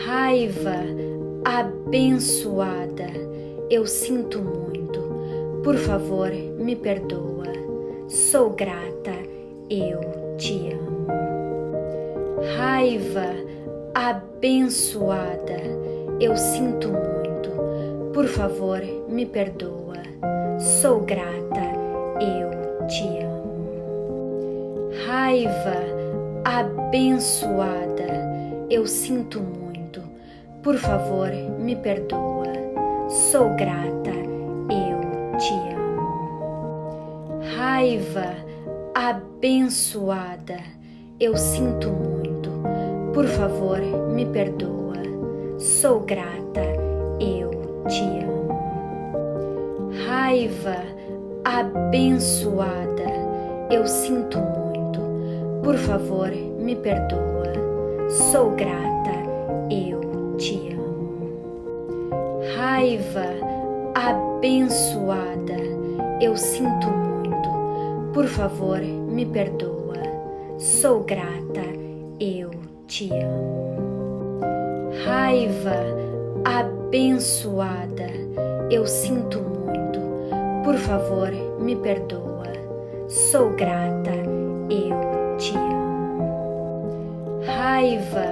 Raiva abençoada, eu sinto muito. Por favor, me perdoa. Sou grata, eu te amo. Raiva abençoada, eu sinto muito. Por favor, me perdoa. Sou grata, eu te amo. Raiva abençoada, eu sinto muito. Por favor, me perdoa. Sou grata, eu te amo. Raiva abençoada, eu sinto muito. Por favor, me perdoa. Sou grata, eu te amo. Raiva abençoada, eu sinto muito. Por favor, me perdoa. Sou grata, eu te amo. Raiva abençoada, eu sinto muito. Por favor, me perdoa. Sou grata, eu te amo. Raiva abençoada, eu sinto muito. Por favor, me perdoa. Sou grata, eu te amo. Raiva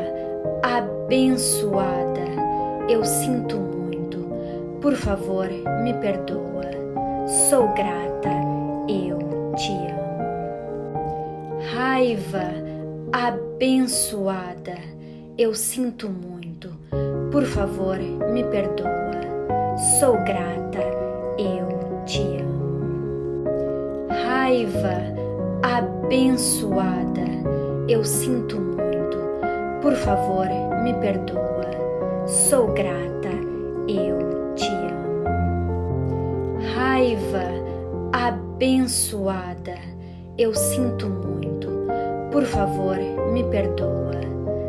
abençoada, eu sinto muito. Por favor, me perdoa. Sou grata, eu te amo. Raiva abençoada, eu sinto muito. Por favor, me perdoa. Sou grata, eu te amo. Raiva abençoada, eu sinto muito. Por favor, me perdoa. Sou grata, eu te amo. Raiva abençoada, eu sinto muito. Por favor, me perdoa.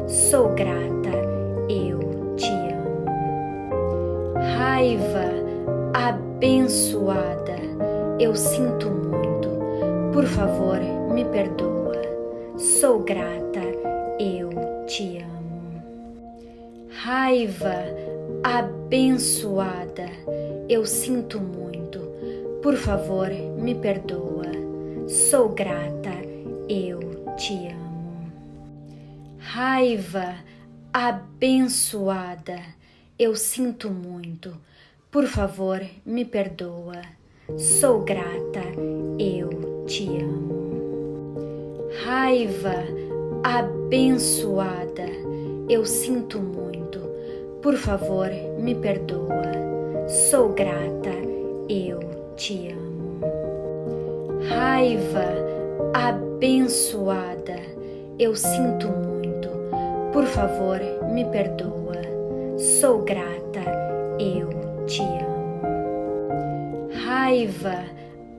Sou grata, eu te amo. Raiva abençoada, eu sinto muito. Por favor, me perdoa. Sou grata, eu te amo. Raiva abençoada, eu sinto muito. Por favor, me perdoa. Sou grata, eu te amo. Raiva abençoada, eu sinto muito. Por favor, me perdoa. Sou grata, eu te amo. Raiva abençoada, eu sinto muito. Por favor, me perdoa. Sou grata, eu te amo. Raiva abençoada, eu sinto muito. Por favor, me perdoa. Sou grata, eu te amo. Raiva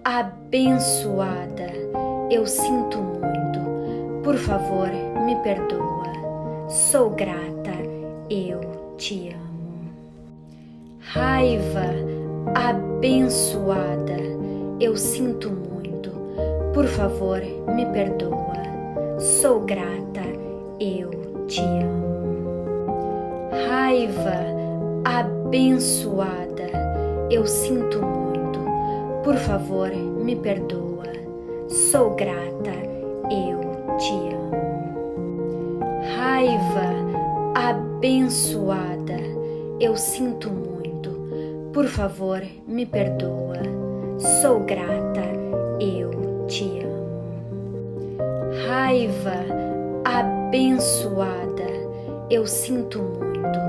abençoada, eu sinto muito. Por favor, me perdoa. Sou grata, eu te amo. Raiva abençoada, eu sinto muito. Por favor, me perdoa. Sou grata, eu te amo. Raiva abençoada, eu sinto muito. Por favor, me perdoa. Sou grata, eu te amo. Raiva abençoada, eu sinto muito. Por favor, me perdoa. Sou grata, eu te amo. Raiva abençoada, eu sinto muito.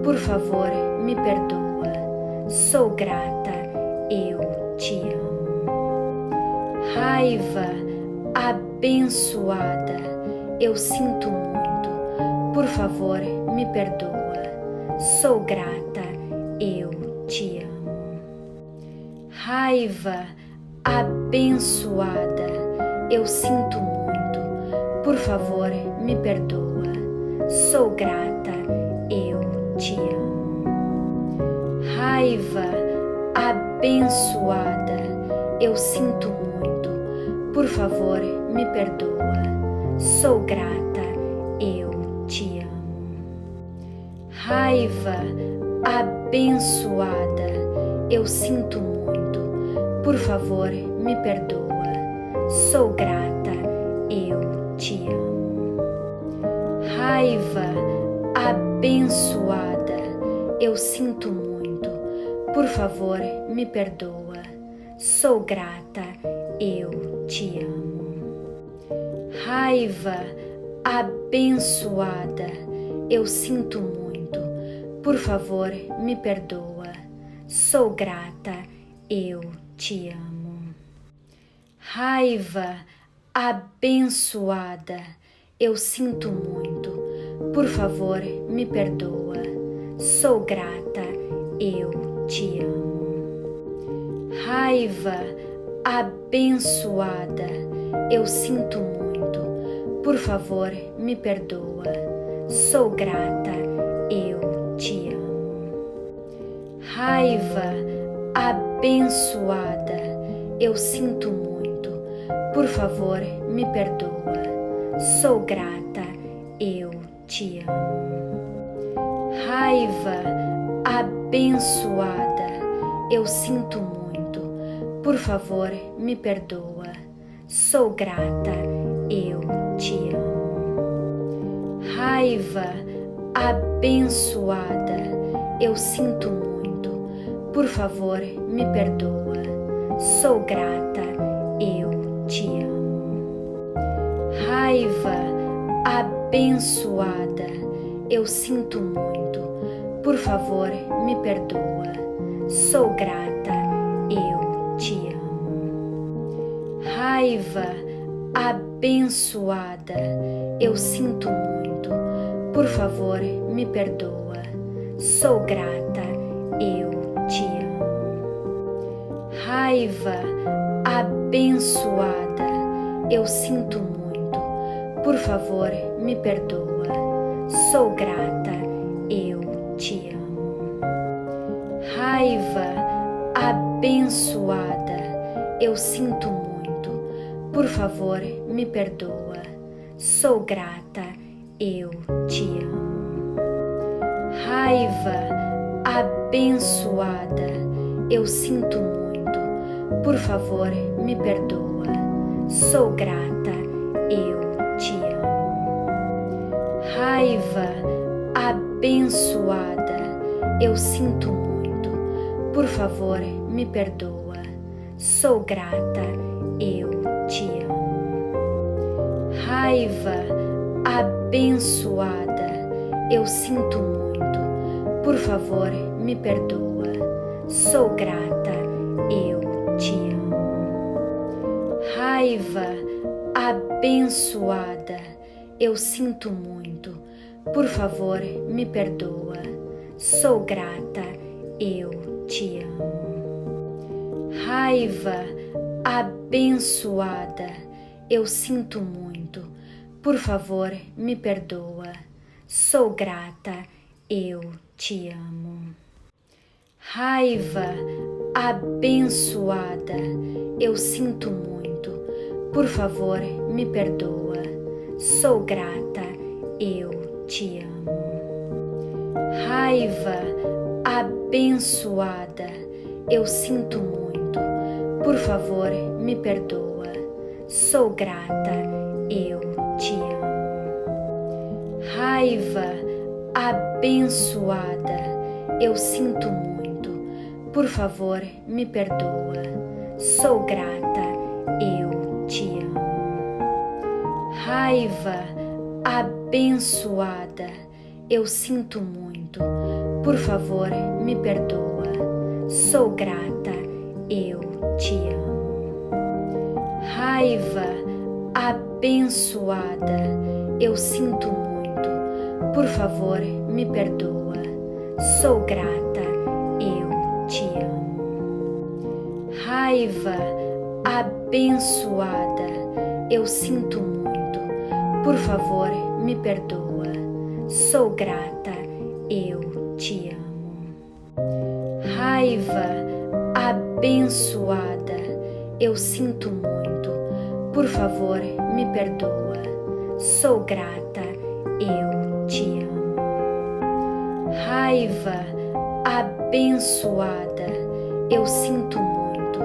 Por favor, me perdoa. Sou grata, eu te amo. Raiva abençoada, eu sinto muito. Por favor, me perdoa. Sou grata, eu te amo. Raiva abençoada, eu sinto muito. Por favor, me perdoa. Sou grata, eu te amo. Raiva abençoada, eu sinto muito. Por favor, me perdoa. Sou grata, eu te amo. Raiva abençoada, eu sinto muito. Por favor, me perdoa. Sou grata, eu te amo. Raiva abençoada, eu sinto muito. Por favor, me perdoa. Sou grata, eu te amo. Raiva abençoada, eu sinto muito. Por favor, me perdoa. Sou grata, eu te amo. Raiva abençoada, eu sinto muito. Por favor, me perdoa. Sou grata, eu te amo. Raiva abençoada, eu sinto muito. Por favor, me perdoa. Sou grata, eu te amo. Raiva abençoada, eu sinto muito. Por favor, me perdoa. Sou grata, eu te amo. Raiva abençoada, eu sinto muito. Por favor, me perdoa. Sou grata, eu te amo. Raiva abençoada, eu sinto muito. Por favor, me perdoa. Sou grata, eu te amo. Raiva abençoada, eu sinto muito. Por favor, me perdoa. Sou grata, eu te amo. Raiva abençoada, eu sinto muito. Por favor, me perdoa. Sou grata, eu te amo. Raiva abençoada, eu sinto muito. Por favor, me perdoa. Sou grata, eu te amo. Raiva abençoada, eu sinto muito. Por favor, me perdoa. Sou grata, eu te amo. Raiva abençoada, eu sinto muito. Por favor, me perdoa. Sou grata, eu te amo. Raiva abençoada, eu sinto muito. Por favor, me perdoa. Sou grata, eu te amo. Raiva abençoada, eu sinto muito. Por favor, me perdoa. Sou grata, eu te amo. Raiva abençoada, eu sinto muito. Por favor, me perdoa. Sou grata, eu te amo. Raiva abençoada, eu sinto muito. Por favor, me perdoa. Sou grata, eu te amo. Raiva abençoada, eu sinto muito. Por favor, me perdoa. Sou grata, eu te amo. Raiva abençoada, eu sinto muito. Por favor, me perdoa. Sou grata, eu te amo. Raiva abençoada, eu sinto muito. Por favor, me perdoa. Sou grata, eu te amo. Raiva abençoada, eu sinto muito. Por favor, me perdoa. Sou grata, eu te amo. Raiva abençoada, eu sinto muito. Por favor, me perdoa. Sou grata, eu te amo. Raiva abençoada, eu sinto muito. Por favor, me perdoa. Sou grata, eu te amo. Raiva abençoada, eu sinto muito. Por favor, me perdoa. Sou grata, eu te amo. Raiva abençoada, eu sinto muito.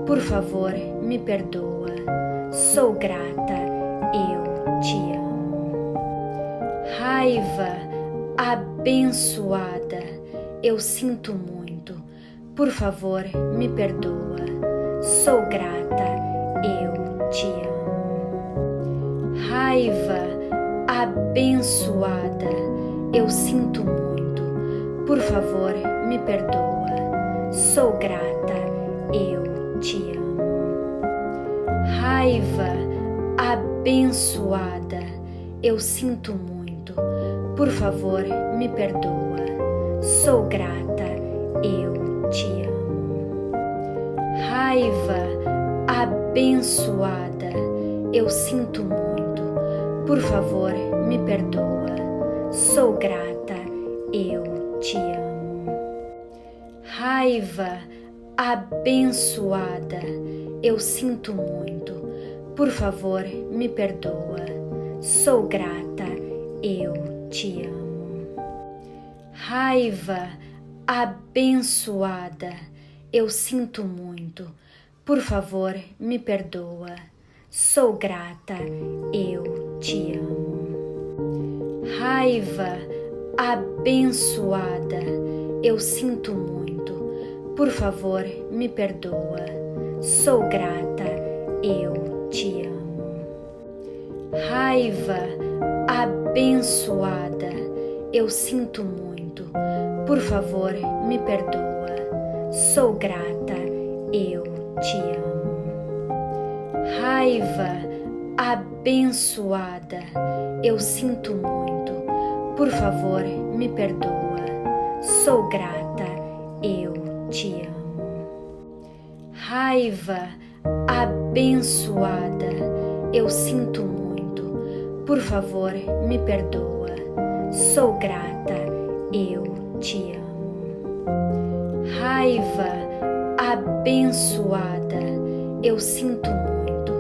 Por favor, me perdoa. Sou grata, eu te amo. Raiva abençoada, eu sinto muito. Por favor, me perdoa. Sou grata, eu te amo. Raiva abençoada, eu sinto muito. Por favor, me perdoa. Sou grata, eu te amo. Raiva abençoada, eu sinto muito. Por favor, me perdoa. Sou grata, eu te amo. Raiva abençoada, eu sinto muito. Por favor, me perdoa. Sou grata, eu te amo. Raiva abençoada, eu sinto muito. Por favor, me perdoa. Sou grata, eu te amo. Raiva abençoada, eu sinto muito. Por favor, me perdoa. Sou grata, eu te amo. Raiva abençoada, eu sinto muito. Por favor, me perdoa. Sou grata, eu te amo. Raiva abençoada, eu sinto muito. Por favor, me perdoa. Sou grata, eu te amo. Raiva abençoada, eu sinto muito. Por favor, me perdoa. Sou grata, eu te amo. Raiva abençoada, eu sinto muito. Por favor, me perdoa. Sou grata, eu te amo. Raiva abençoada, eu sinto muito.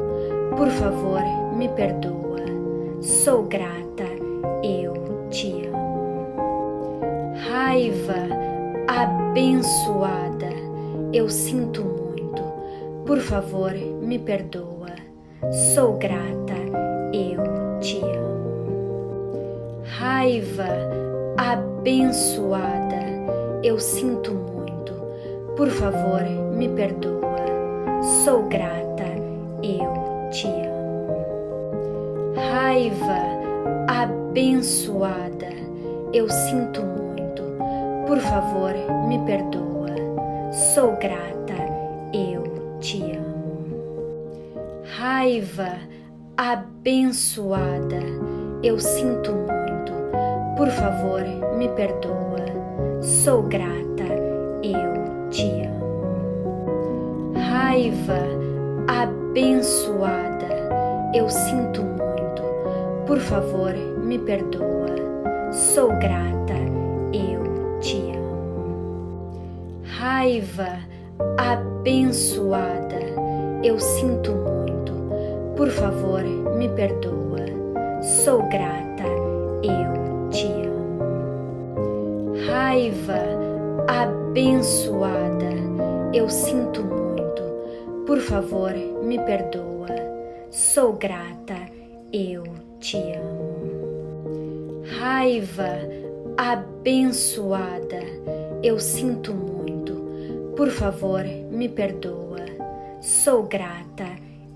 Por favor, me perdoa. Sou grata, eu te amo. Raiva abençoada, eu sinto muito. Por favor, me perdoa. Sou grata, eu te amo. Raiva abençoada, eu sinto muito. Por favor, me perdoa. Sou grata, eu te amo. Raiva abençoada, eu sinto muito. Por favor, me perdoa. Sou grata, eu te amo. Raiva abençoada, eu sinto muito. Por favor, me perdoa. Sou grata, eu te amo. Raiva abençoada, eu sinto muito. Por favor, me perdoa. Sou grata, eu te amo. Raiva abençoada, eu sinto muito. Por favor, me perdoa. Sou grata, eu te amo. Raiva abençoada, eu sinto muito. Por favor, me perdoa. Sou grata, eu te amo. Raiva abençoada, eu sinto muito. Por favor, me perdoa. Sou grata,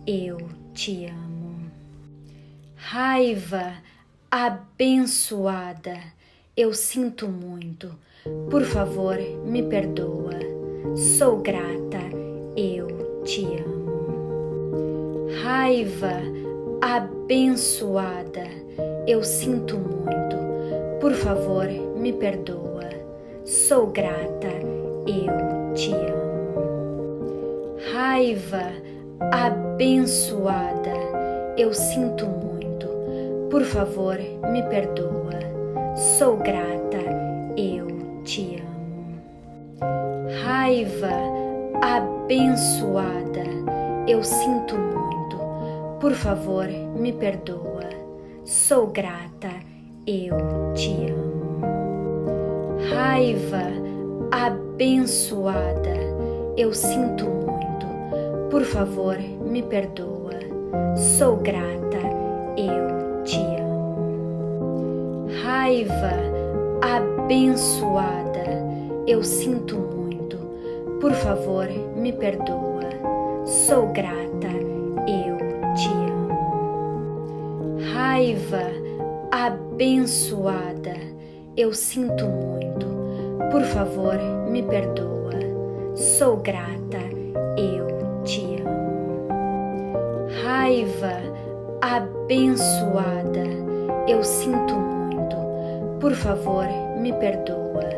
eu te amo. Raiva abençoada, eu sinto muito. Por favor, me perdoa. Sou grata, eu te amo. Raiva abençoada, eu sinto muito. Por favor, me perdoa. Sou grata, eu te amo. Raiva abençoada, eu sinto muito. Por favor, me perdoa. Sou grata, eu te amo. Raiva abençoada, eu sinto muito. Por favor, me perdoa. Sou grata, eu te amo. Raiva abençoada, eu sinto muito. Por favor, me perdoa. Sou grata, eu te amo. Raiva abençoada, eu sinto muito. Por favor, me perdoa. Sou grata, eu te amo. Raiva abençoada, eu sinto muito. Por favor, me perdoa. Sou grata, eu te amo. Raiva abençoada, eu sinto muito. Por favor, me perdoa.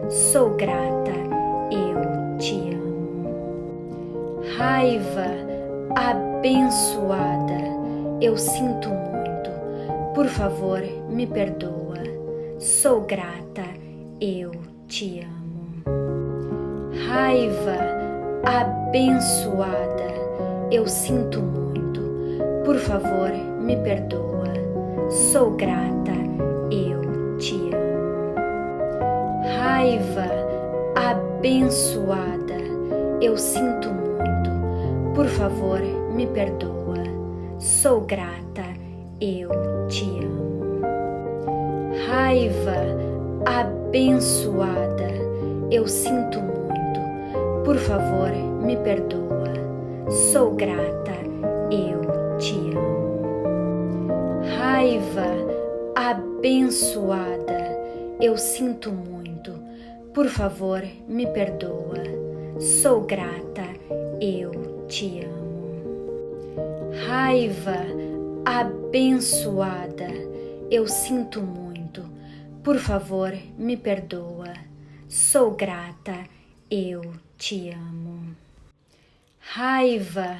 Sou grata, eu te amo. Raiva abençoada, eu sinto muito. Por favor, me perdoa. Sou grata, eu te amo. Raiva abençoada, eu sinto muito. Por favor, me perdoa. Sou grata, eu te amo. Raiva abençoada, eu sinto muito. Por favor, me perdoa. Sou grata, eu te amo. Raiva abençoada, eu sinto muito. Por favor, me perdoa. Sou grata, eu te amo. Raiva abençoada, eu sinto muito. Por favor, me perdoa. Sou grata, eu te amo. Raiva abençoada, eu sinto muito. Por favor, me perdoa. Sou grata, eu te amo. Raiva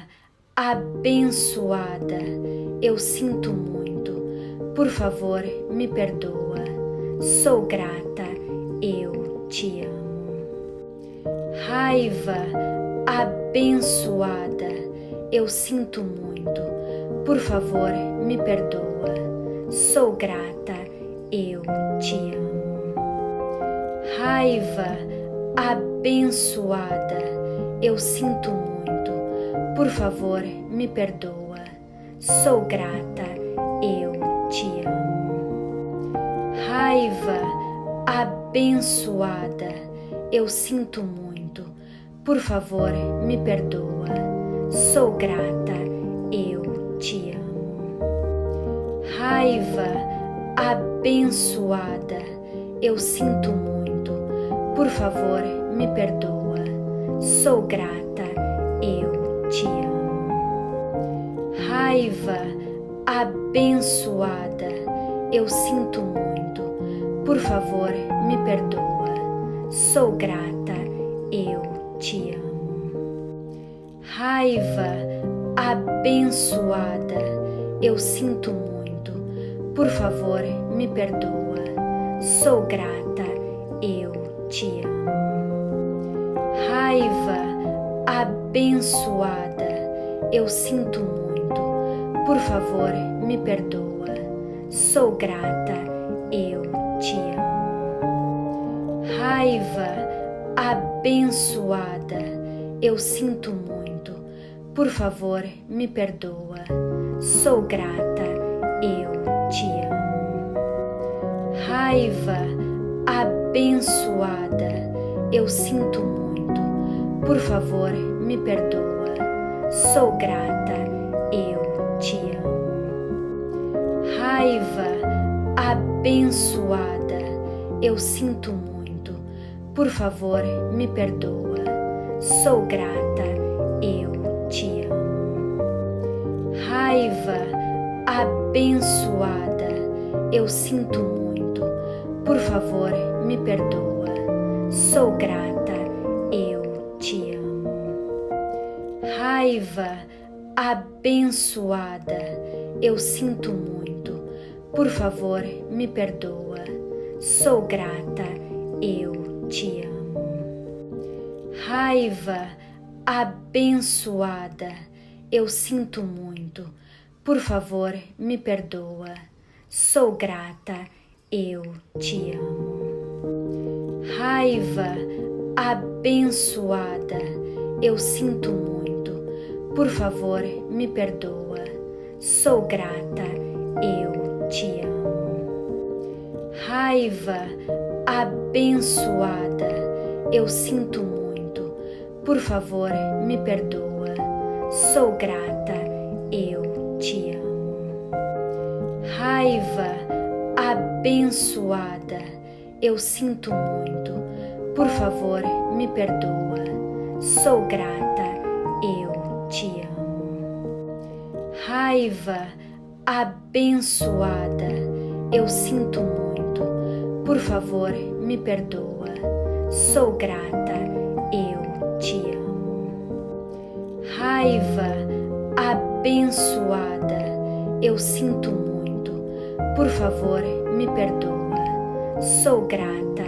abençoada, eu sinto muito. Por favor, me perdoa. Sou grata, eu te amo. Raiva abençoada, eu sinto muito. Por favor, me perdoa. Sou grata, eu te amo. Raiva abençoada, eu sinto muito. Por favor, me perdoa. Sou grata, eu te amo. Raiva abençoada, eu sinto muito. Por favor, me perdoa. Sou grata, eu te amo. Raiva abençoada, eu sinto muito. Por favor, me perdoa. Sou grata, eu te amo. Raiva abençoada, eu sinto muito. Por favor, me perdoa. Sou grata, eu te amo. Raiva abençoada, eu sinto muito. Por favor, me perdoa. Sou grata, eu te amo. Raiva abençoada, eu sinto muito. Por favor, me perdoa. Sou grata, eu te amo. Raiva abençoada, eu sinto muito. Por favor, me perdoa. Sou grata, eu te amo. Raiva abençoada, eu sinto muito. Por favor, me perdoa. Sou grata, eu te amo. Raiva abençoada, eu sinto muito. Por favor, me perdoa. Sou grata, eu te amo. Raiva abençoada, eu sinto muito. Por favor, me perdoa. Sou grata, eu te amo. Raiva abençoada, eu sinto muito. Por favor, me perdoa. Sou grata, eu te amo. Raiva abençoada, eu sinto muito. Por favor, me perdoa. Sou grata, eu te amo. Raiva abençoada, eu sinto muito. Por favor, me perdoa. Sou grata, eu te amo. Raiva abençoada, eu sinto muito. Por favor, me perdoa. Sou grata, eu te amo. Raiva abençoada, eu sinto muito. Por favor, me perdoa. Sou grata, eu te amo. Raiva abençoada, eu sinto muito. Por favor, me perdoa. Sou grata, eu te amo. Raiva abençoada, eu sinto muito. Por favor, me perdoa. Sou grata,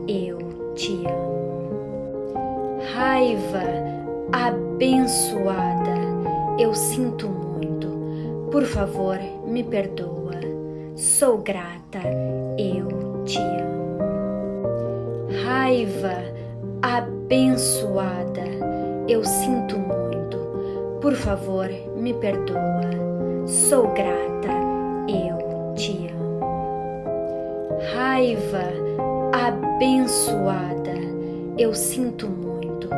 eu te amo. Raiva abençoada, eu sinto muito. Por favor, me perdoa. Sou grata, eu te amo. Raiva abençoada, eu sinto muito. Por favor, me perdoa. Sou grata, eu te amo. Raiva abençoada, eu sinto muito.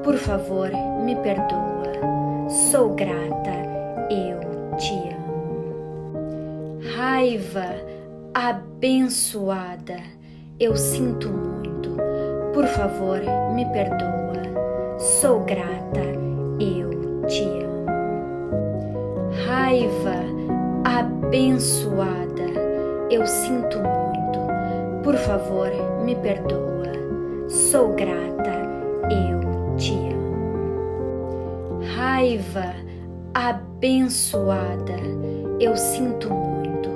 Por favor, me perdoa. Sou grata, eu te amo. Raiva abençoada, eu sinto muito. Por favor, me perdoa. Sou grata, eu te amo. Raiva abençoada, eu sinto muito. Por favor, me perdoa. Sou grata, eu te amo. Raiva abençoada, eu sinto muito.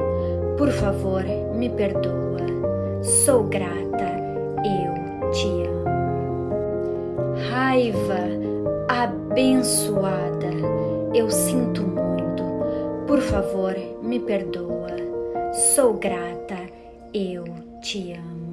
Por favor, me perdoa. Sou grata, eu te amo. Raiva abençoada, eu sinto muito. Por favor, me perdoa. Sou grata, eu te amo.